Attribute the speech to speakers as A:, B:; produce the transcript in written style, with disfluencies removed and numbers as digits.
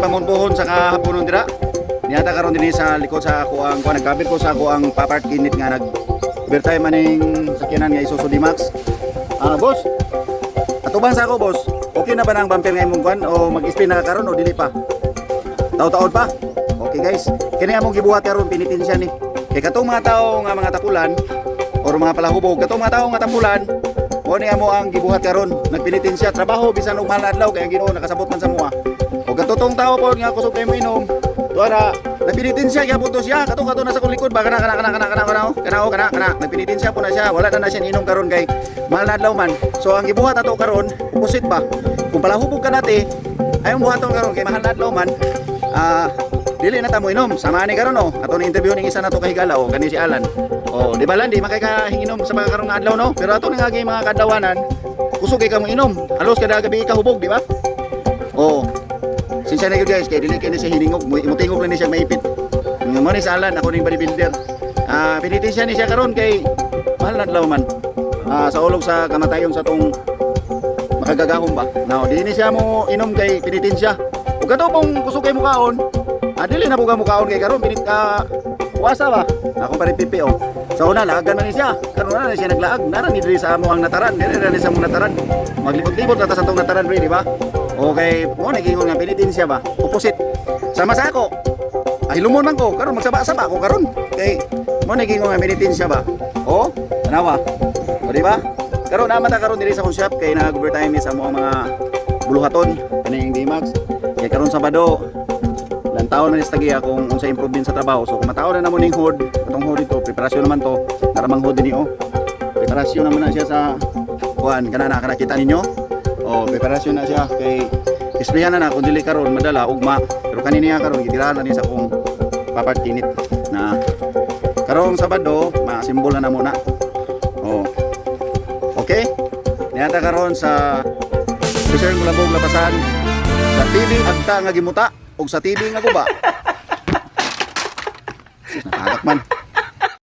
A: pamunpuhon sa kahaponon dira. Niata karon dinhi sa likod sa ako ang nagkabit ko sa ako ang papart kinit nga nag overtime maning sakyanan nga Isuzu D-Max. Boss. Atuban sa ako, boss. Okay na ba nang bumper nga imong kuan o mag-spin na karon o dili pa? Taon-taon pa? Okay guys. Kini among gibuhat karon pinitin siya ni. Kay katong mga tao nga mga tapulan or mga palahubog, katong mga tao nga tapulan, mo ni amo ang gibuhat karon. Nagpinitin siya trabaho bisan og mahal na adlaw kay ang Ginoo nakasabot man sa mua. O katotong tao po nga kusog kay mo inom. Tuara, nagpinitin siya kaya punto siya. Kato na sa likod ba kana nagpinitin siya po na siya. Wala na siya inom karon kay mahal na adlaw man. So ang gibuhat ato karon, opposite ba? Kung palahubog ka nati, ayon buhaton karon kay mahal na adlaw man. Dili na ta mo inom. Sama ni karon Ato ni interview ning isa nato ka higala kani si Alan. Di ba lang di makakahinginom sa mga karong adlaw no? Pero ato nga mga kadlawanan, kusog kay ka mo inom. Halos kada gabi ka hubog, di ba? Sinsya na yun guys, kaya dili kayo na siya hiningog. Imutingog lang niya siya maipit. Nga mo ni sa Alan, ako ning bodybuilder. Pinitin siya ni siya karon kay mahal na adlaw man. Sa ulog sa kamatayon sa tong makagagahom ba. Now, di ni siya mo inom kay pinitin siya. Ug kato pong kusog kay mukaon, dili na po ka mukaon kay karon pinit ka kuwasa ba? Ako pa rin pipi Sa una laagan man ni siya. Karon na siya naglaag. Nara ni diri sa amo ang nataran. Dili na sa among nataran. Maglibot-libot na ta sa tong nataran rin, di ba? Okay, mo nagingon nga pinitin siya ba? Opposite. Sama sa ako. Ay lumon man ko, karon magsaba-saba ko karon. Kay mo nagingon nga pinitin siya ba? Tanawa. Di ba? Karon naman ta karon diri sa akong shop kay nag-overtime sa mga buluhaton kaning D-Max. Kay karon Sabado, ilang taon na nistagiya kung unsa improve din sa trabaho. So kung mataon na namo ning hood, katong hood ito, preparasyon naman to, karamang hood dinhi Preparasyon naman na siya sa kuan kana nakita ninyo. Preparasyon na siya kay isplihan na kung dili karon madala ugma. Pero kanina karon gitirahan na ni sa kong papartinit na karong Sabado masimbol na muna. Okay? Niata karon sa Sir Mulabog Labasan sa TV agta nga gimuta ug sa TV nga guba. Nakakak man.